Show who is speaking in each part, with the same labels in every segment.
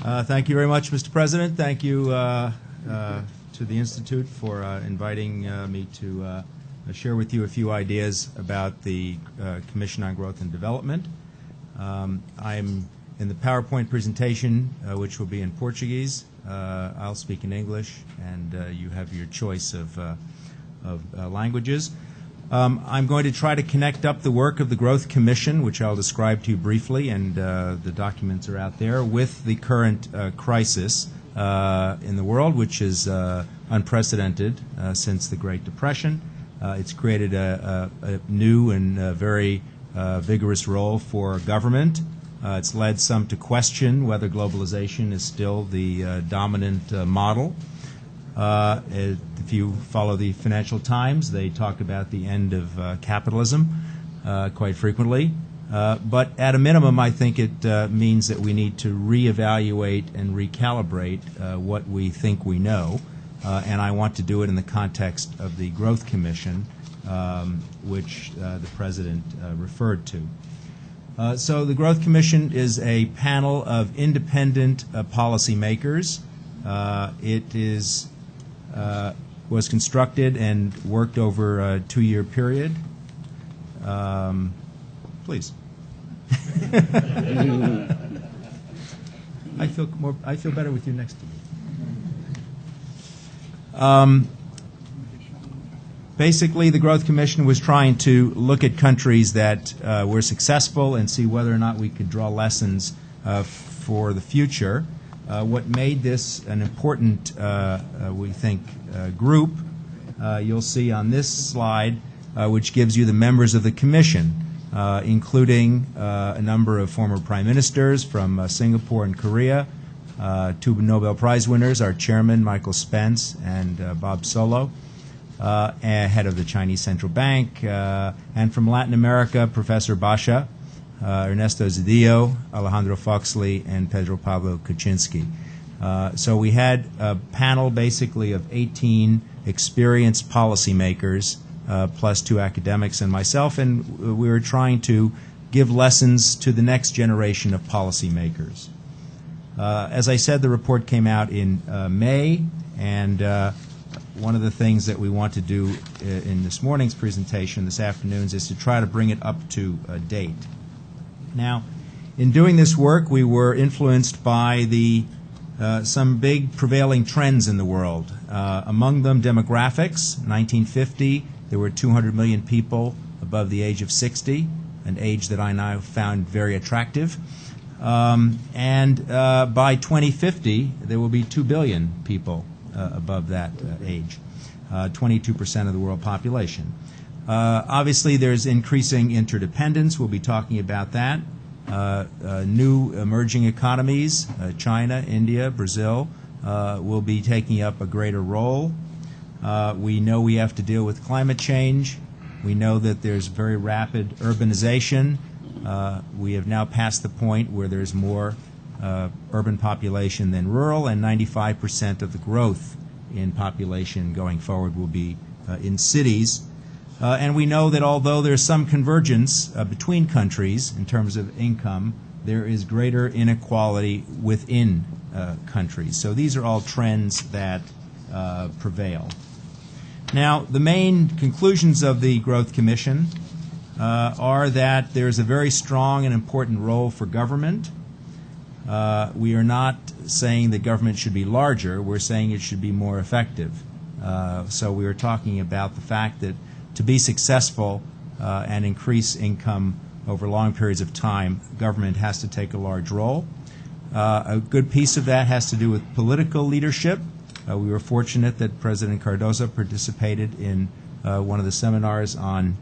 Speaker 1: Thank you very much, Mr. President. Thank you to the Institute for inviting me to share with you a few ideas about the Commission on Growth and Development. I'm in the PowerPoint presentation, which will be in Portuguese. I'll speak in English, and you have your choice of languages. I'm going to try to connect up the work of the Growth Commission, which I'll describe to you briefly, and the documents are out there, with the current crisis in the world, which is unprecedented since the Great Depression. It's created a new and very vigorous role for government. It's led some to question whether globalization is still the dominant model. If you follow the Financial Times, they talk about the end of capitalism quite frequently. But at a minimum, I think it means that we need to reevaluate and recalibrate what we think we know. And I want to do it in the context of the Growth Commission, which the President referred to. So the Growth Commission is a panel of independent policymakers. It is was constructed and worked over a 2-year period. Please. I feel better with you next to me. Basically, the Growth Commission was trying to look at countries that were successful and see whether or not we could draw lessons for the future. What made this an important, we think, group, you'll see on this slide, which gives you the members of the Commission, including a number of former prime ministers from Singapore and Korea, 2 Nobel Prize winners, our chairman, Michael Spence, and Bob Solow, head of the Chinese Central Bank, and from Latin America, Professor Basha, Ernesto Zedillo, Alejandro Foxley, and Pedro Pablo Kuczynski. So we had a panel basically of 18 experienced policymakers, plus 2 academics and myself, and we were trying to give lessons to the next generation of policymakers. As I said, the report came out in May, and one of the things that we want to do in this morning's presentation, this afternoon's, is to try to bring it up to date. Now, in doing this work, we were influenced by some big prevailing trends in the world. Among them, demographics. In 1950, there were 200 million people above the age of 60, an age that I now found very attractive. And by 2050, there will be 2 billion people above that age, 22% of the world population. Obviously, there's increasing interdependence. We'll be talking about that. New emerging economies, China, India, Brazil, will be taking up a greater role. We know we have to deal with climate change. We know that there's very rapid urbanization. We have now passed the point where there's more urban population than rural, and 95% of the growth in population going forward will be in cities. And we know that although there's some convergence between countries in terms of income, there is greater inequality within countries. So these are all trends that prevail. Now, the main conclusions of the Growth Commission are that there's a very strong and important role for government. We are not saying that government should be larger. We're saying it should be more effective. So we are talking about the fact that to be successful and increase income over long periods of time, government has to take a large role. A good piece of that has to do with political leadership. We were fortunate that President Cardozo participated in one of the seminars on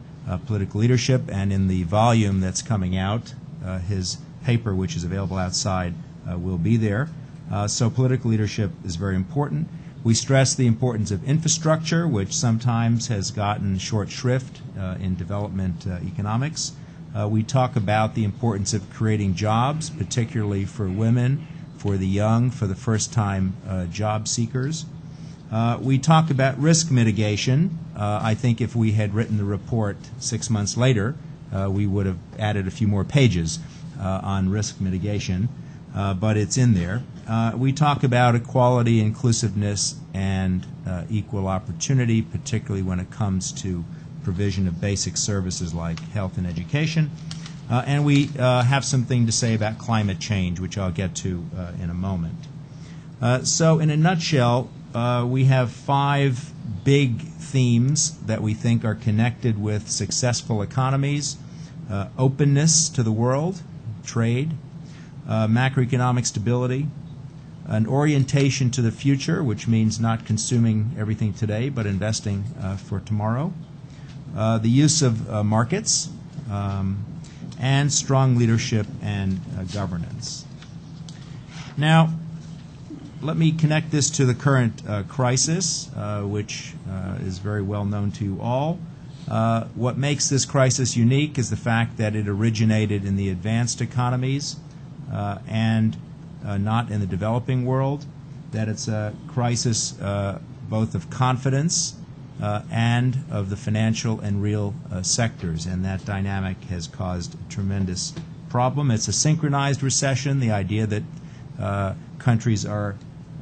Speaker 1: political leadership, and in the volume that's coming out, his paper, which is available outside, will be there. So political leadership is very important. We stress the importance of infrastructure, which sometimes has gotten short shrift in development economics. We talk about the importance of creating jobs, particularly for women, for the young, for the first-time job seekers. We talk about risk mitigation. I think if we had written the report 6 months later, we would have added a few more pages on risk mitigation. but it's in there. We talk about equality, inclusiveness, and equal opportunity, particularly when it comes to provision of basic services like health and education. And we have something to say about climate change, which I'll get to in a moment. So in a nutshell, we have 5 big themes that we think are connected with successful economies: openness to the world, trade, macroeconomic stability, an orientation to the future, which means not consuming everything today but investing for tomorrow, the use of markets, and strong leadership and governance. Now, let me connect this to the current crisis, which is very well known to you all. What makes this crisis unique is the fact that it originated in the advanced economies and not in the developing world, that it's a crisis both of confidence and of the financial and real sectors, and that dynamic has caused a tremendous problem. It's a synchronized recession, the idea that countries are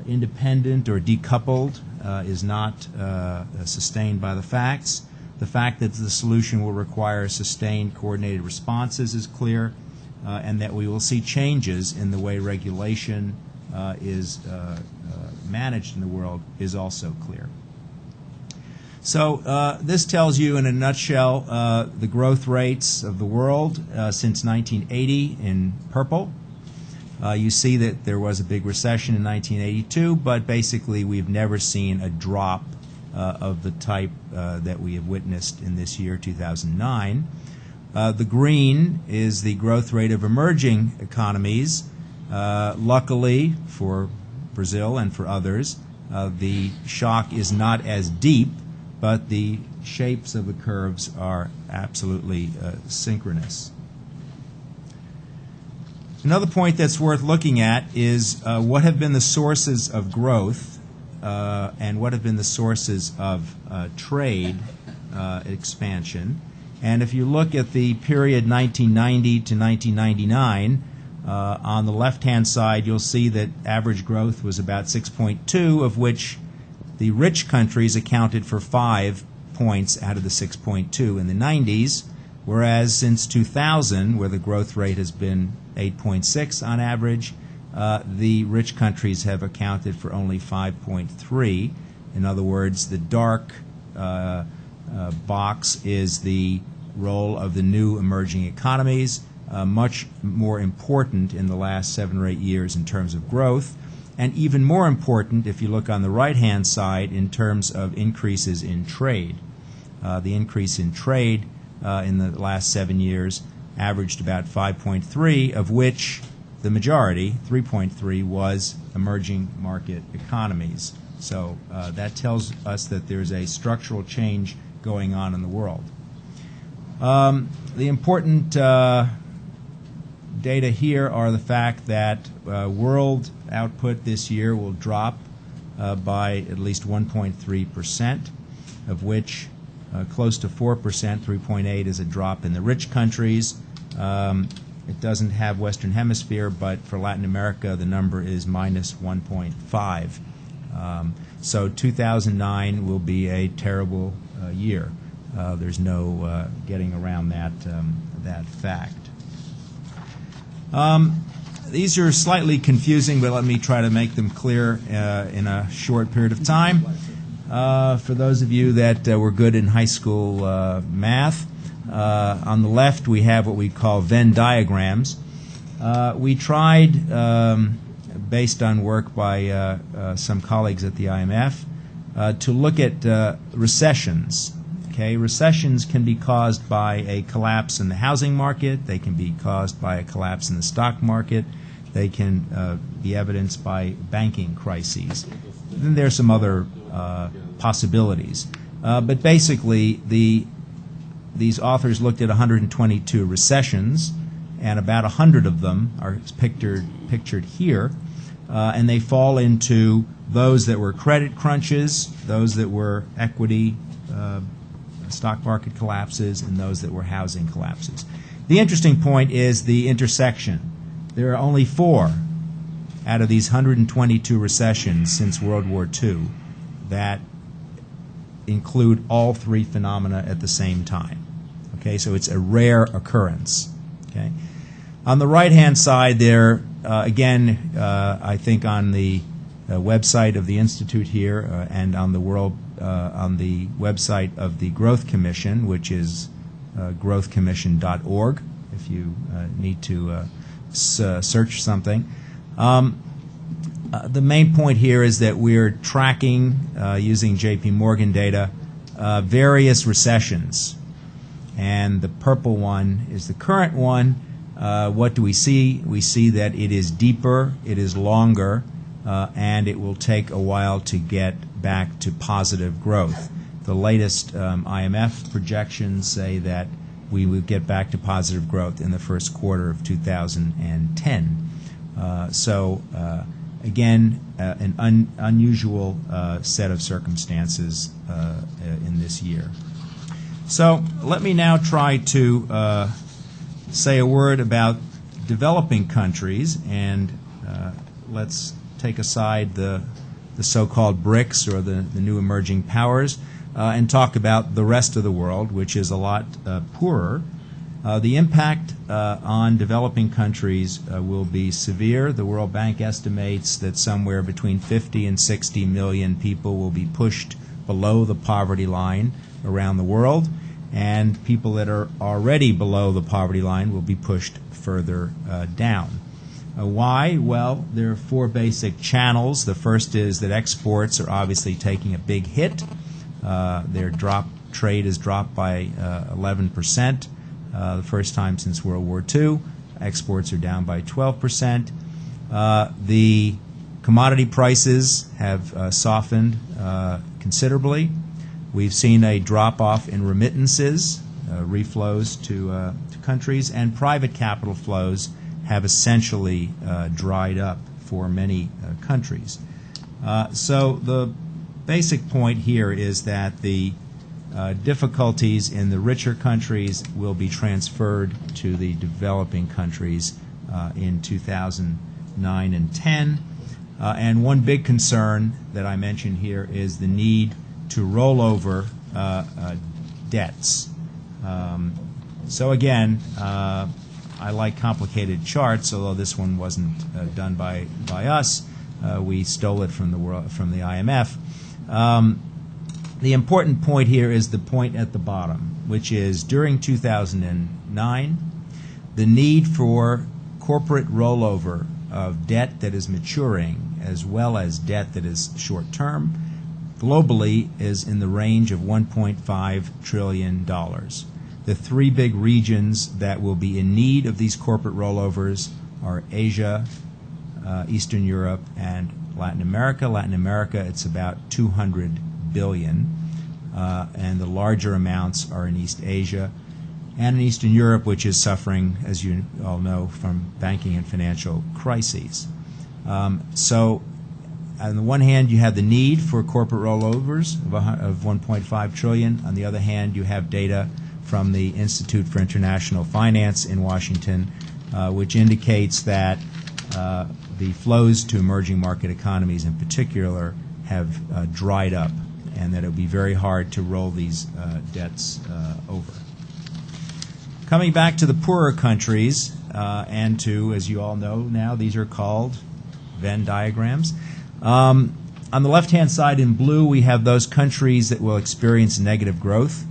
Speaker 1: independent or decoupled is not sustained by the facts. The fact that the solution will require sustained, coordinated responses is clear, and that we will see changes in the way regulation is managed in the world is also clear. So this tells you in a nutshell the growth rates of the world since 1980 in purple. You see that there was a big recession in 1982, but basically we've never seen a drop of the type that we have witnessed in this year, 2009. The green is the growth rate of emerging economies. Luckily for Brazil and for others, the shock is not as deep, but the shapes of the curves are absolutely synchronous. Another point that's worth looking at is what have been the sources of growth and what have been the sources of trade expansion. And if you look at the period 1990 to 1999, on the left-hand side you'll see that average growth was about 6.2, of which the rich countries accounted for 5 points out of the 6.2 in the 90s, whereas since 2000, where the growth rate has been 8.6 on average, the rich countries have accounted for only 5.3. In other words, the dark box is the role of the new emerging economies, much more important in the last 7 or 8 years in terms of growth, and even more important if you look on the right-hand side in terms of increases in trade. The increase in trade in the last 7 years averaged about 5.3, of which the majority, 3.3, was emerging market economies. So that tells us that there's a structural change going on in the world. The important data here are the fact that world output this year will drop by at least 1.3%, of which close to 4%, 3.8, is a drop in the rich countries. It doesn't have Western Hemisphere, but for Latin America the number is minus 1.5. So 2009 will be a terrible year. There's no getting around that fact. These are slightly confusing, but let me try to make them clear in a short period of time. For those of you that were good in high school math, on the left we have what we call Venn diagrams. We tried, based on work by some colleagues at the IMF, to look at recessions. Okay, recessions can be caused by a collapse in the housing market. They can be caused by a collapse in the stock market. They can be evidenced by banking crises. Then there are some other possibilities. But basically, these authors looked at 122 recessions, and about 100 of them are pictured here, and they fall into those that were credit crunches, those that were equity stock market collapses, and those that were housing collapses. The interesting point is the intersection. There are only 4 out of these 122 recessions since World War II that include all three phenomena at the same time. Okay, so it's a rare occurrence. Okay, on the right-hand side there, again, I think on the website of the Institute here and on the website of the Growth Commission, which is growthcommission.org, if you need to search something. The main point here is that we're tracking, using J.P. Morgan data, various recessions. And the purple one is the current one. What do we see? We see that it is deeper, it is longer, and it will take a while to get back to positive growth. The latest IMF projections say that we will get back to positive growth in the first quarter of 2010. Again, an unusual set of circumstances in this year. So let me now try to say a word about developing countries, and let's take aside the so-called BRICS, or the new emerging powers, and talk about the rest of the world, which is a lot poorer. The impact on developing countries will be severe. The World Bank estimates that somewhere between 50 and 60 million people will be pushed below the poverty line around the world, and people that are already below the poverty line will be pushed further down. Why? Well, there are four basic channels. The first is that exports are obviously taking a big hit. Trade has dropped by 11%. The first time since World War II. Exports are down by 12%. The commodity prices have softened considerably. We've seen a drop-off in remittances, reflows to countries, and private capital flows have essentially dried up for many countries. So the basic point here is that the difficulties in the richer countries will be transferred to the developing countries in 2009 and 10. And one big concern that I mentioned here is the need to roll over debts. So again, I like complicated charts, although this one wasn't done by us. We stole it from the IMF. The important point here is the point at the bottom, which is during 2009, the need for corporate rollover of debt that is maturing as well as debt that is short-term globally is in the range of $1.5 trillion. The three big regions that will be in need of these corporate rollovers are Asia, Eastern Europe, and Latin America. Latin America, it's about 200 billion, and the larger amounts are in East Asia and in Eastern Europe, which is suffering, as you all know, from banking and financial crises. So on the one hand, you have the need for corporate rollovers of 1.5 trillion. On the other hand, you have data from the Institute for International Finance in Washington, which indicates that the flows to emerging market economies in particular have dried up, and that it will be very hard to roll these debts over. Coming back to the poorer countries, and to, as you all know now, these are called Venn diagrams. On the left-hand side in blue, we have those countries that will experience negative growth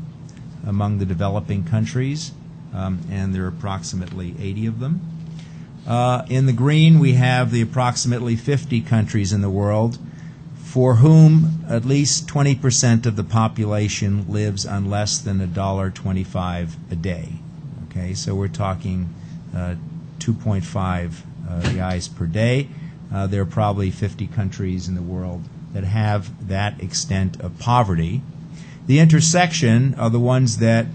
Speaker 1: among the developing countries, and there are approximately 80 of them. In the green, we have the approximately 50 countries in the world for whom at least 20% of the population lives on less than $1.25 a day. Okay, so we're talking 2.5 reais per day. There are probably 50 countries in the world that have that extent of poverty. The intersection are the ones that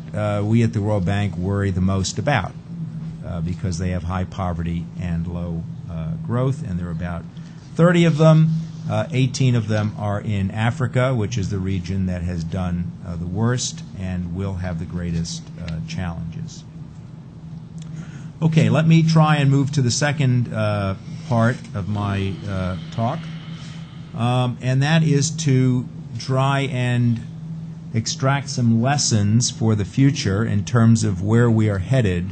Speaker 1: we at the World Bank worry the most about because they have high poverty and low growth, and there are about 30 of them. 18 of them are in Africa, which is the region that has done the worst and will have the greatest challenges. Okay, let me try and move to the second part of my talk, and that is to try and extract some lessons for the future in terms of where we are headed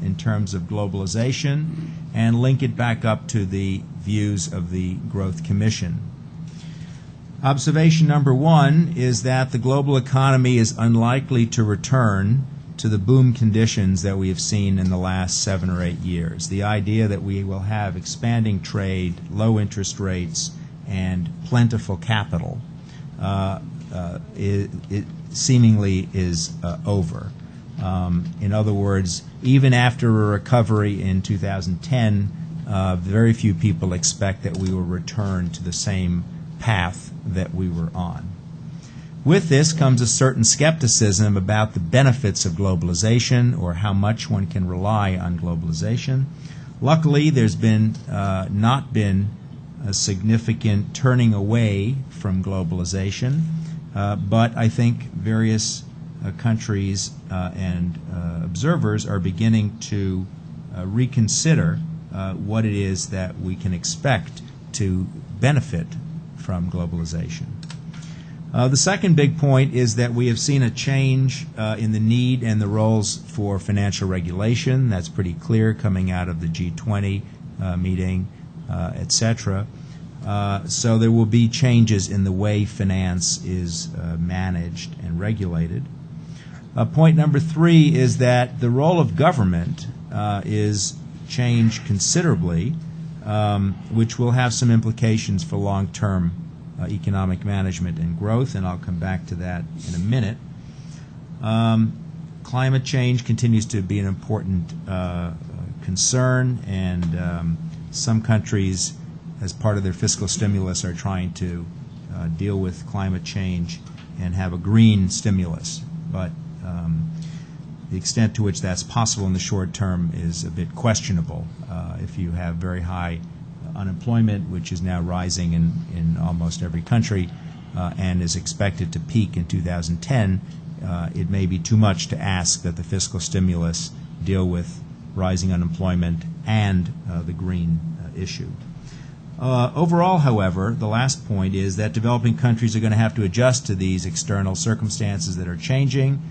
Speaker 1: in terms of globalization, and link it back up to the views of the Growth Commission. Observation number one is that the global economy is unlikely to return to the boom conditions that we have seen in the last 7 or 8 years. The idea that we will have expanding trade, low interest rates, and plentiful capital it seemingly is over. In other words, even after a recovery in 2010, very few people expect that we will return to the same path that we were on. With this comes a certain skepticism about the benefits of globalization, or how much one can rely on globalization. Luckily, there's not been a significant turning away from globalization, but I think various countries and observers are beginning to reconsider what it is that we can expect to benefit from globalization. The second big point is that we have seen a change in the need and the roles for financial regulation. That's pretty clear coming out of the G20 meeting, etc. So there will be changes in the way finance is managed and regulated. Point number 3 is that the role of government is changed considerably, which will have some implications for long-term economic management and growth, and I'll come back to that in a minute. Climate change continues to be an important concern, and some countries, as part of their fiscal stimulus, are trying to deal with climate change and have a green stimulus. But the extent to which that's possible in the short term is a bit questionable. If you have very high unemployment, which is now rising in almost every country and is expected to peak in 2010, it may be too much to ask that the fiscal stimulus deal with rising unemployment and the green issue. Overall, however, the last point is that developing countries are going to have to adjust to these external circumstances that are changing.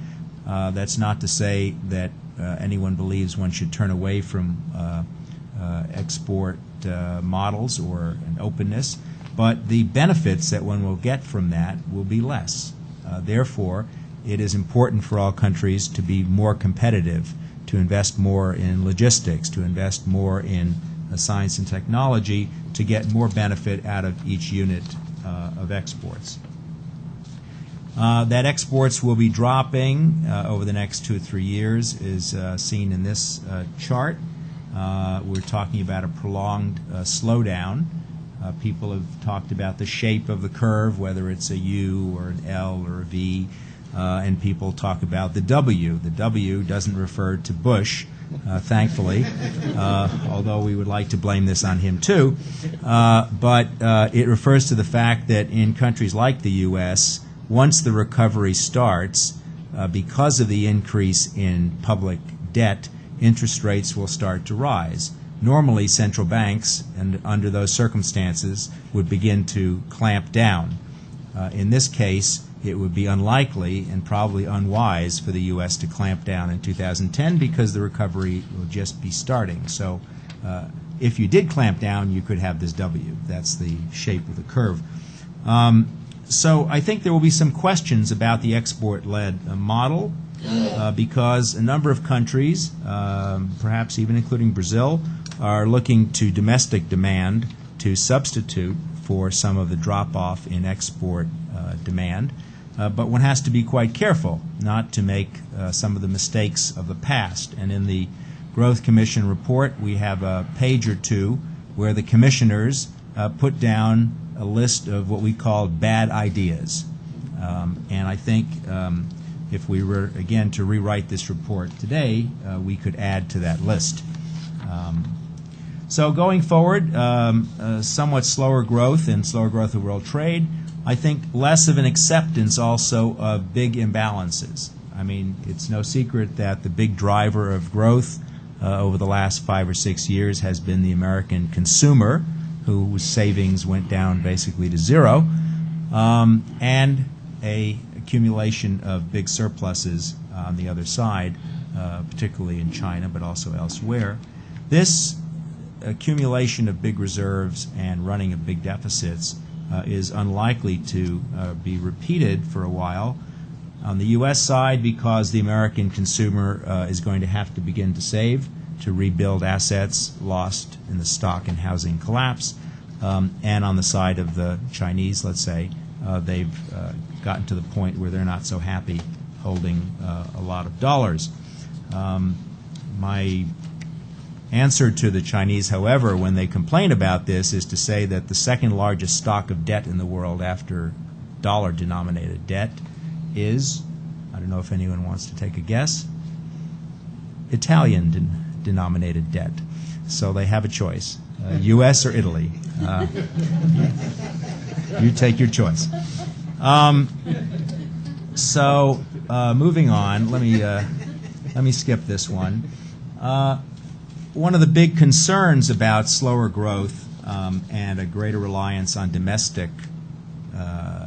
Speaker 1: That's not to say that anyone believes one should turn away from export models or an openness, but the benefits that one will get from that will be less. Therefore, it is important for all countries to be more competitive, to invest more in logistics, to invest more in science and technology, to get more benefit out of each unit of exports. That exports will be dropping over the next 2 or 3 years is seen in this chart. We're talking about a prolonged slowdown. People have talked about the shape of the curve, whether it's a U or an L or a V, and people talk about the W. The W doesn't refer to Bush, thankfully, although we would like to blame this on him too. But it refers to the fact that in countries like the U.S., once the recovery starts, because of the increase in public debt, interest rates will start to rise. Normally, central banks, and under those circumstances, would begin to clamp down. In this case, it would be unlikely and probably unwise for the U.S. to clamp down in 2010 because the recovery will just be starting. So if you did clamp down, you could have this W. That's the shape of the curve. So I think there will be some questions about the export-led model because a number of countries, perhaps even including Brazil, are looking to domestic demand to substitute for some of the drop-off in export demand. But one has to be quite careful not to make some of the mistakes of the past. And in the Growth Commission report, we have a page or two where the commissioners put down a list of what we call bad ideas. And I think if we were, again, to rewrite this report today, we could add to that list. So going forward, somewhat slower growth and slower growth of world trade. I think less of an acceptance also of big imbalances. I mean, it's no secret that the big driver of growth over the last 5 or 6 years has been the American consumer, whose savings went down basically to zero, and a accumulation of big surpluses on the other side, particularly in China, but also elsewhere. This accumulation of big reserves and running of big deficits is unlikely to be repeated for a while. On the U.S. side, because the American consumer is going to have to begin to save to rebuild assets lost in the stock and housing collapse. And on the side of the Chinese, let's say, they've gotten to the point where they're not so happy holding a lot of dollars. My answer to the Chinese, however, when they complain about this, is to say that the second largest stock of debt in the world after dollar-denominated debt is, I don't know if anyone wants to take a guess, Italian-denominated debt. So they have a choice, U.S. or Italy. You take your choice. Moving on, let me skip this one. One of the big concerns about slower growth and a greater reliance on domestic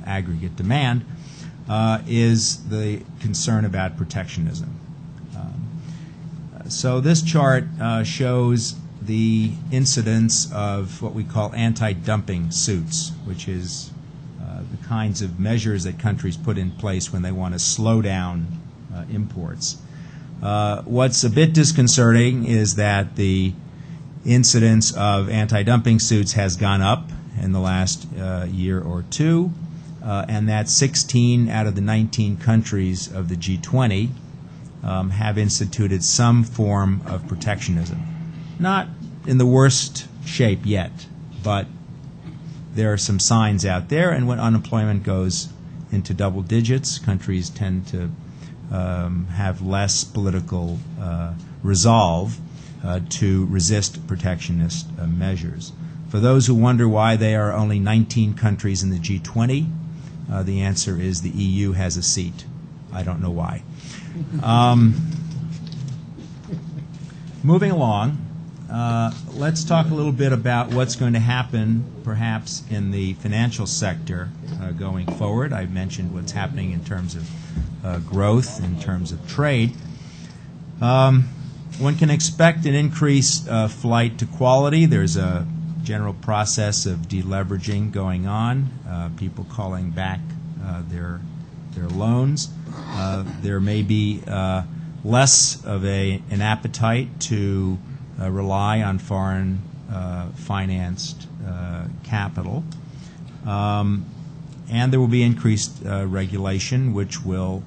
Speaker 1: aggregate demand is the concern about protectionism. So this chart shows the incidence of what we call anti-dumping suits, which is the kinds of measures that countries put in place when they want to slow down imports. What's a bit disconcerting is that the incidence of anti-dumping suits has gone up in the last year or two, and that 16 out of the 19 countries of the G20 have instituted some form of protectionism. Not in the worst shape yet, but there are some signs out there, and when unemployment goes into double digits, countries tend to have less political resolve to resist protectionist measures. For those who wonder why there are only 19 countries in the G20, the answer is the EU has a seat. I don't know why. Moving along, let's talk a little bit about what's going to happen perhaps in the financial sector going forward. I mentioned what's happening in terms of growth, in terms of trade. One can expect an increased flight to quality. There's a general process of deleveraging going on, people calling back their loans. There may be less of an appetite to rely on foreign financed capital. And there will be increased regulation, which will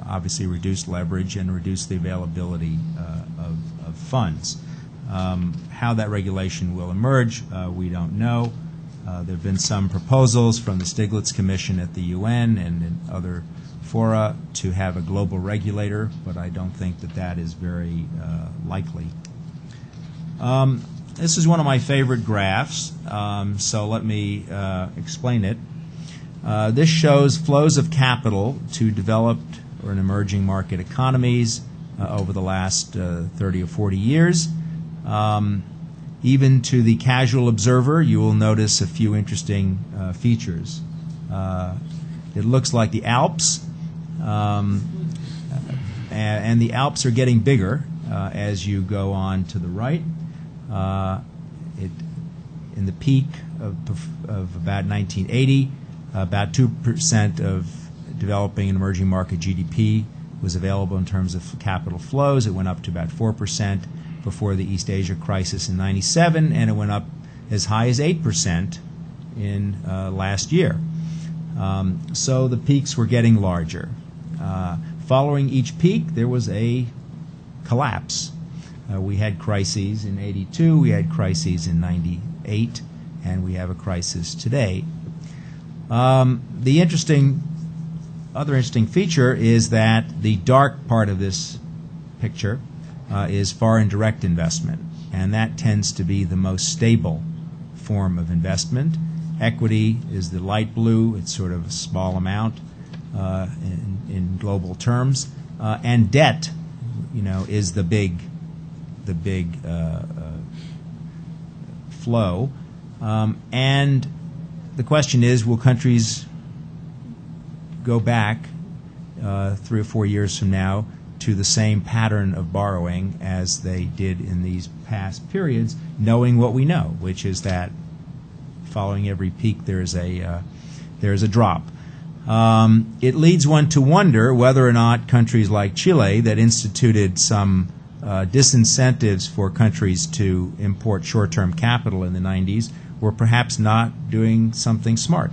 Speaker 1: obviously reduce leverage and reduce the availability of funds. How that regulation will emerge, we don't know. There have been some proposals from the Stiglitz Commission at the UN and in other fora to have a global regulator, but I don't think that that is very likely. This is one of my favorite graphs, so let me explain it. This shows flows of capital to developed or emerging market economies over the last 30 or 40 years. Even to the casual observer, you will notice a few interesting features. It looks like the Alps, and the Alps are getting bigger as you go on to the right. In the peak of about 1980, about 2% of developing and emerging market GDP was available in terms of capital flows. It went up to about 4% before the East Asia crisis in '97, and it went up as high as 8% in last year. So the peaks were getting larger. Following each peak, there was a collapse. We had crises in '82, we had crises in '98, and we have a crisis today. The other interesting feature is that the dark part of this picture is foreign direct investment, and that tends to be the most stable form of investment. Equity is the light blue. It's sort of a small amount in global terms, and debt, is the big the big flow. And the question is, will countries go back 3 or 4 years from now to the same pattern of borrowing as they did in these past periods, knowing what we know, which is that following every peak there is a drop. It leads one to wonder whether or not countries like Chile, that instituted some disincentives for countries to import short-term capital in the 90s, were perhaps not doing something smart,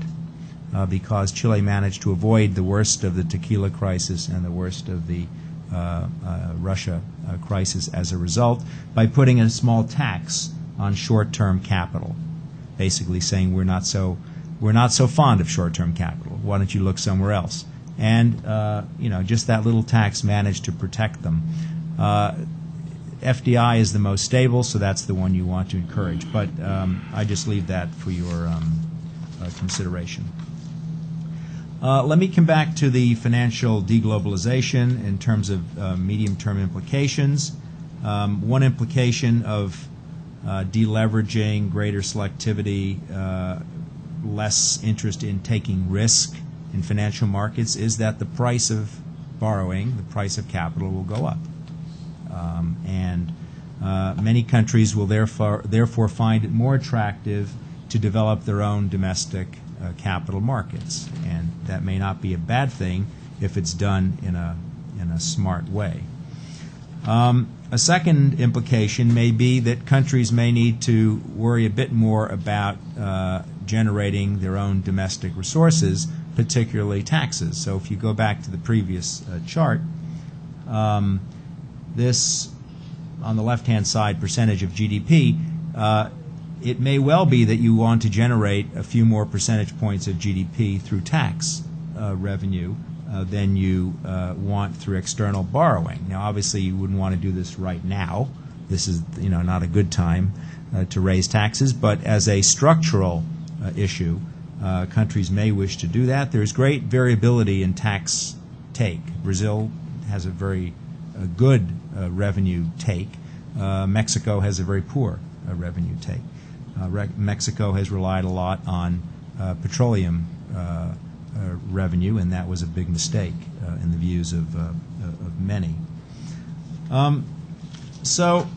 Speaker 1: because Chile managed to avoid the worst of the tequila crisis and the worst of the Russia crisis as a result by putting a small tax on short-term capital, basically saying we're not so fond of short-term capital. Why don't you look somewhere else? And just that little tax managed to protect them. FDI is the most stable, so that's the one you want to encourage. But I just leave that for your consideration. Let me come back to the financial deglobalization in terms of medium-term implications. One implication of deleveraging, greater selectivity, less interest in taking risk in financial markets is that the price of borrowing, the price of capital, will go up. And many countries will therefore find it more attractive to develop their own domestic capital markets, and that may not be a bad thing if it's done in a smart way. A second implication may be that countries may need to worry a bit more about generating their own domestic resources, particularly taxes. So if you go back to the previous chart, this, on the left-hand side, percentage of GDP, it may well be that you want to generate a few more percentage points of GDP through tax revenue than you want through external borrowing. Now, obviously, you wouldn't want to do this right now. This is, not a good time to raise taxes. But as a structural issue, countries may wish to do that. There's great variability in tax take. Brazil has a very good revenue take. Mexico has a very poor revenue take. Mexico has relied a lot on petroleum revenue, and that was a big mistake in the views of many. So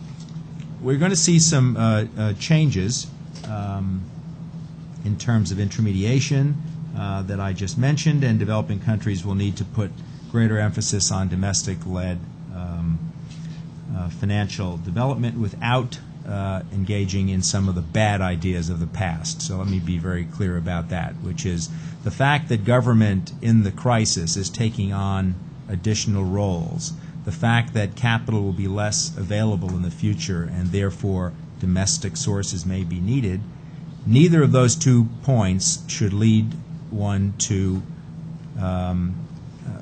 Speaker 1: we're going to see some changes in terms of intermediation that I just mentioned, and developing countries will need to put greater emphasis on domestic-led financial development without engaging in some of the bad ideas of the past. So let me be very clear about that, which is the fact that government in the crisis is taking on additional roles, the fact that capital will be less available in the future and therefore domestic sources may be needed, neither of those 2 points should lead one to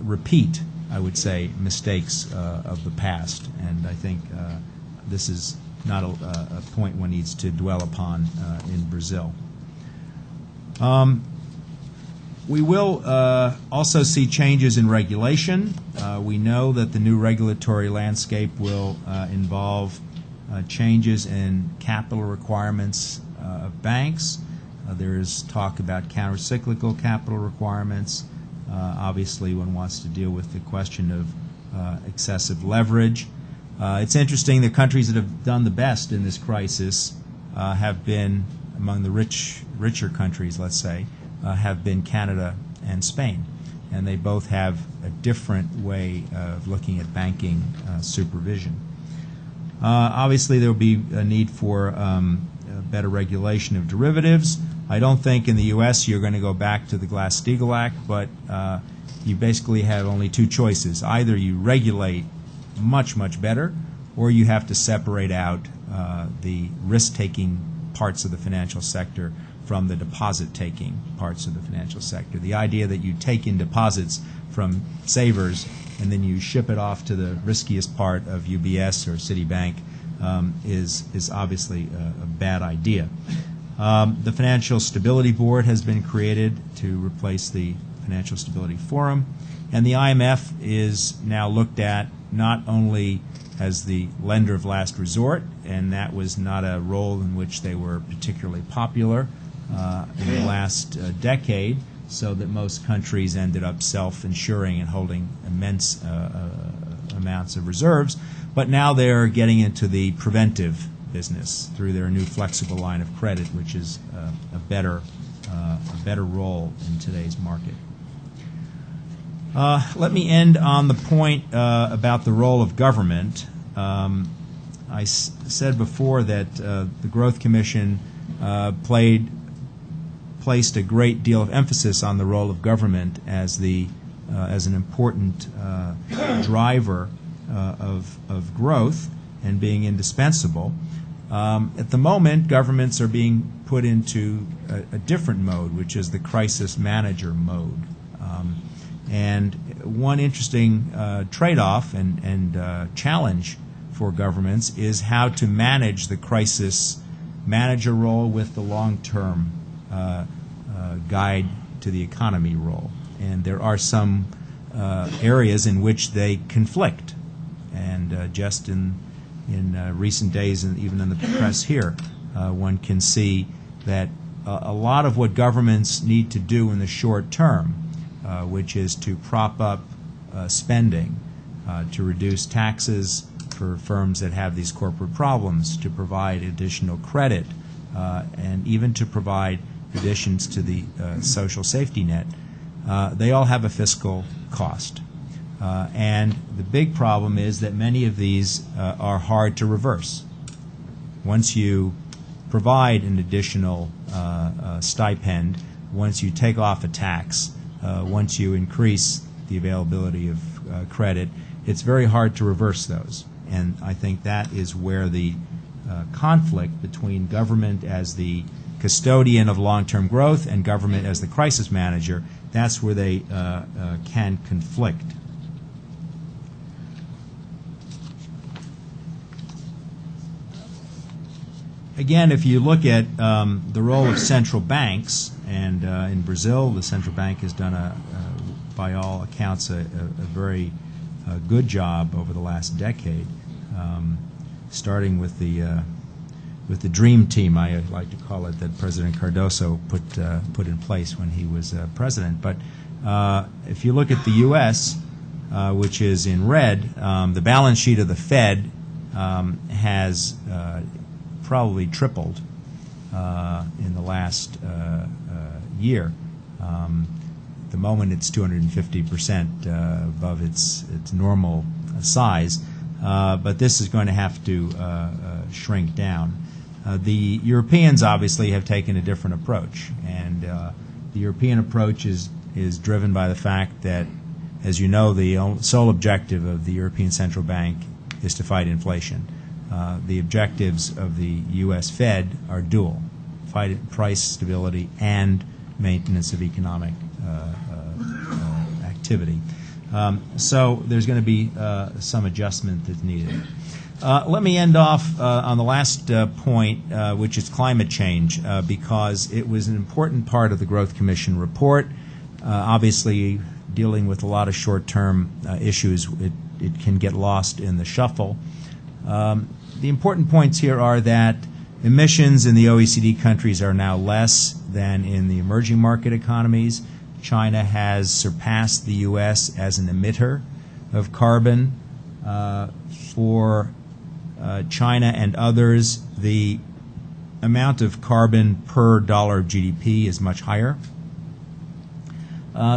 Speaker 1: repeat, I would say, mistakes of the past. And I think this is not a point one needs to dwell upon in Brazil. We will also see changes in regulation. We know that the new regulatory landscape will involve changes in capital requirements of banks. There is talk about countercyclical capital requirements. Obviously, one wants to deal with the question of excessive leverage. It's interesting, the countries that have done the best in this crisis have been, among the richer countries, let's say, have been Canada and Spain. And they both have a different way of looking at banking supervision. Obviously, there will be a need for better regulation of derivatives. I don't think in the U.S. you're going to go back to the Glass-Steagall Act, but you basically have only 2 choices. Either you regulate much, much better, or you have to separate out the risk-taking parts of the financial sector from the deposit-taking parts of the financial sector. The idea that you take in deposits from savers and then you ship it off to the riskiest part of UBS or Citibank is obviously a bad idea. The Financial Stability Board has been created to replace the Financial Stability Forum, and the IMF is now looked at not only as the lender of last resort, and that was not a role in which they were particularly popular in the last decade, so that most countries ended up self-insuring and holding immense amounts of reserves. But now they're getting into the preventive business through their new flexible line of credit, which is a better role in today's market. Let me end on the point about the role of government. I said before that the Growth Commission placed a great deal of emphasis on the role of government as an important driver of growth and being indispensable. At the moment, governments are being put into a different mode, which is the crisis manager mode. And one interesting trade-off and challenge for governments is how to manage the crisis manager role with the long-term guide to the economy role. And there are some areas in which they conflict. And just in recent days, and even in the press here, one can see that a lot of what governments need to do in the short term, which is to prop up spending, to reduce taxes for firms that have these corporate problems, to provide additional credit, and even to provide additions to the social safety net, they all have a fiscal cost. And the big problem is that many of these are hard to reverse. Once you provide an additional stipend, once you take off a tax, once you increase the availability of credit, it's very hard to reverse those. And I think that is where the conflict between government as the custodian of long-term growth and government as the crisis manager, that's where they can conflict. Again, if you look at the role of central banks, and in Brazil, the central bank has done, by all accounts, a very good job over the last decade, starting with the dream team, I like to call it, that President Cardoso put in place when he was president. But if you look at the U.S., which is in red, the balance sheet of the Fed has probably tripled in the last year. At the moment, it's 250% above its normal size, but this is going to have to shrink down. The Europeans obviously have taken a different approach, and the European approach is driven by the fact that, as you know, the sole objective of the European Central Bank is to fight inflation. The objectives of the U.S. Fed are dual: fight price stability and maintenance of economic activity. So there's going to be some adjustment that's needed. Let me end off on the last point, which is climate change, because it was an important part of the Growth Commission report. Obviously, dealing with a lot of short-term issues, it can get lost in the shuffle. The important points here are that emissions in the OECD countries are now less than in the emerging market economies. China has surpassed the U.S. as an emitter of carbon. For China and others, the amount of carbon per dollar of GDP is much higher.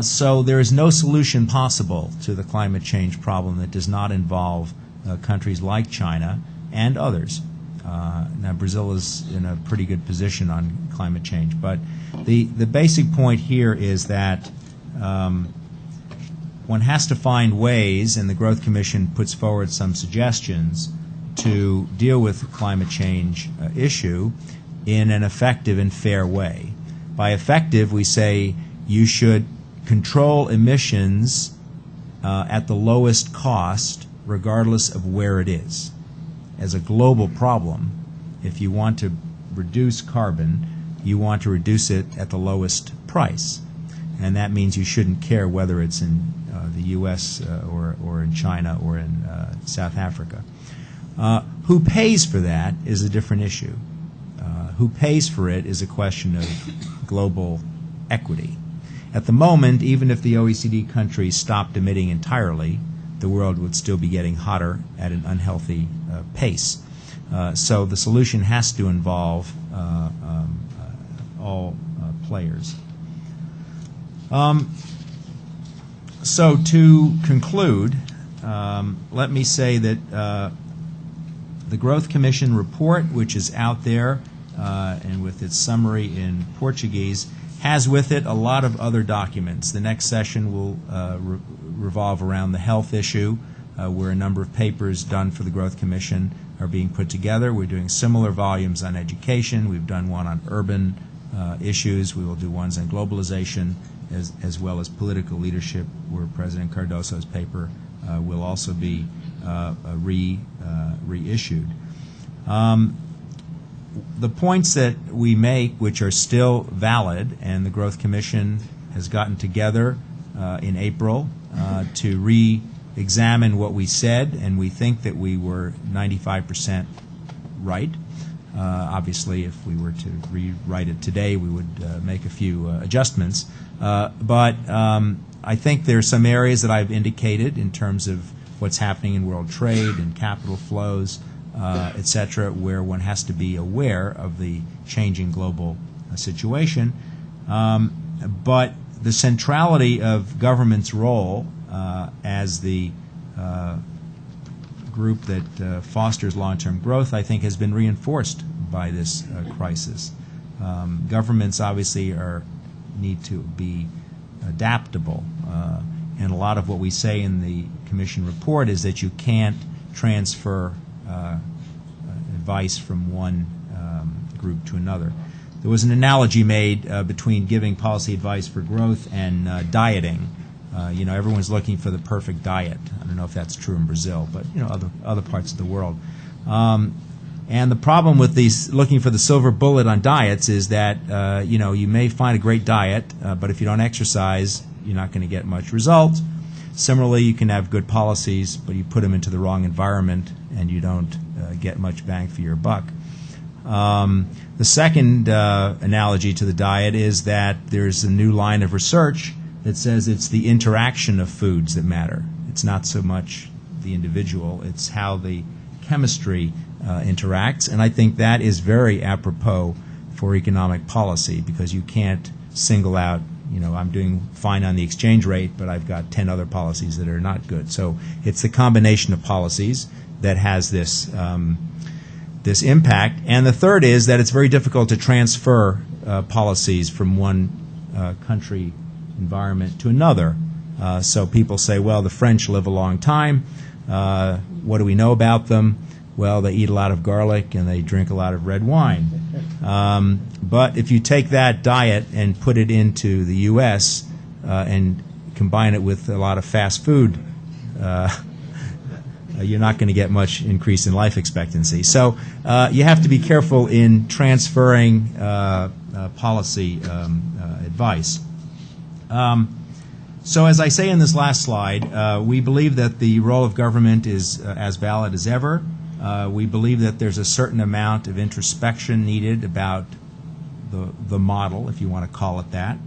Speaker 1: So there is no solution possible to the climate change problem that does not involve countries like China and others. Now, Brazil is in a pretty good position on climate change, but the basic point here is that one has to find ways, and the Growth Commission puts forward some suggestions, to deal with the climate change issue in an effective and fair way. By effective, we say you should control emissions at the lowest cost, regardless of where it is. As a global problem, if you want to reduce carbon, you want to reduce it at the lowest price. And that means you shouldn't care whether it's in the U.S. Or in China or in South Africa. Who pays for that is a different issue. Who pays for it is a question of global equity. At the moment, even if the OECD countries stopped emitting entirely, the world would still be getting hotter at an unhealthy pace. So the solution has to involve all players. So to conclude, let me say that the Growth Commission report, which is out there and with its summary in Portuguese, has with it a lot of other documents. The next session will revolve around the health issue, where a number of papers done for the Growth Commission are being put together. We're doing similar volumes on education. We've done one on urban issues. We will do ones on globalization as well as political leadership, where President Cardoso's paper will also be reissued. The points that we make, which are still valid, and the Growth Commission has gotten together in April to re-examine what we said, and we think that we were 95% right. Obviously, if we were to rewrite it today, we would make a few adjustments. But I think there are some areas that I've indicated in terms of what's happening in world trade and capital flows, et cetera, where one has to be aware of the changing global situation. But the centrality of government's role as the group that fosters long-term growth, I think, has been reinforced by this crisis. Governments obviously need to be adaptable, and a lot of what we say in the Commission report is that you can't transfer advice from one group to another. There was an analogy made between giving policy advice for growth and dieting. Everyone's looking for the perfect diet. I don't know if that's true in Brazil, but other parts of the world. And the problem with these looking for the silver bullet on diets is that you may find a great diet, but if you don't exercise, you're not going to get much result. Similarly, you can have good policies, but you put them into the wrong environment, and you don't get much bang for your buck. The second analogy to the diet is that there's a new line of research that says it's the interaction of foods that matter. It's not so much the individual, it's how the chemistry interacts, and I think that is very apropos for economic policy, because you can't single out, I'm doing fine on the exchange rate, but I've got 10 other policies that are not good. So it's the combination of policies that has this this impact. And the third is that it's very difficult to transfer policies from one country environment to another. So people say, well, the French live a long time. What do we know about them? Well, they eat a lot of garlic and they drink a lot of red wine. But if you take that diet and put it into the U.S. And combine it with a lot of fast food, you're not going to get much increase in life expectancy. So you have to be careful in transferring policy advice. So as I say in this last slide, we believe that the role of government is as valid as ever. We believe that there's a certain amount of introspection needed about the model, if you want to call it that.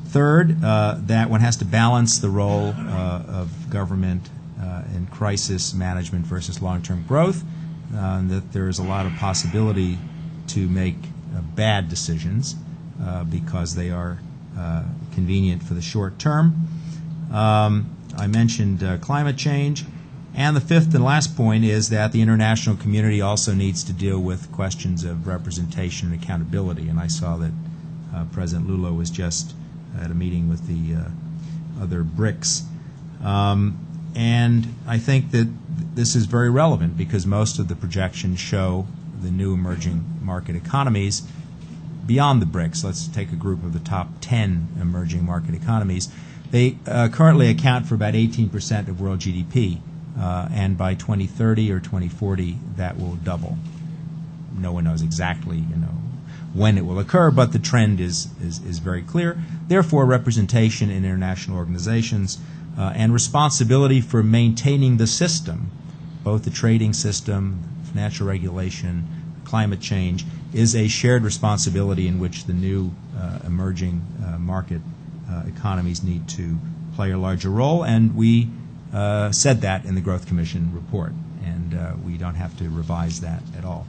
Speaker 1: Third, that one has to balance the role of government in crisis management versus long-term growth, and that there is a lot of possibility to make bad decisions because they are convenient for the short term. I mentioned climate change. And the fifth and last point is that the international community also needs to deal with questions of representation and accountability. And I saw that President Lula was just at a meeting with the other BRICS. And I think that this is very relevant because most of the projections show the new emerging market economies beyond the BRICS. Let's take a group of the top 10 emerging market economies. They currently account for about 18% of world GDP. And by 2030 or 2040, that will double. No one knows exactly, when it will occur, but the trend is very clear. Therefore, representation in international organizations and responsibility for maintaining the system, both the trading system, financial regulation, climate change, is a shared responsibility in which the new emerging market economies need to play a larger role, and we said that in the Growth Commission report, and we don't have to revise that at all.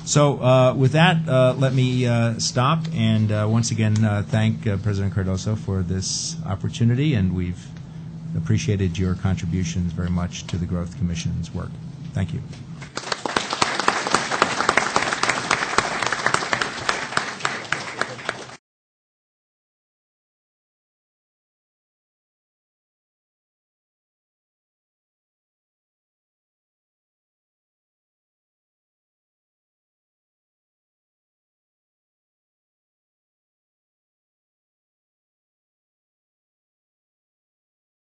Speaker 1: So with that, let me stop and once again thank President Cardoso for this opportunity, and we've appreciated your contributions very much to the Growth Commission's work. Thank you.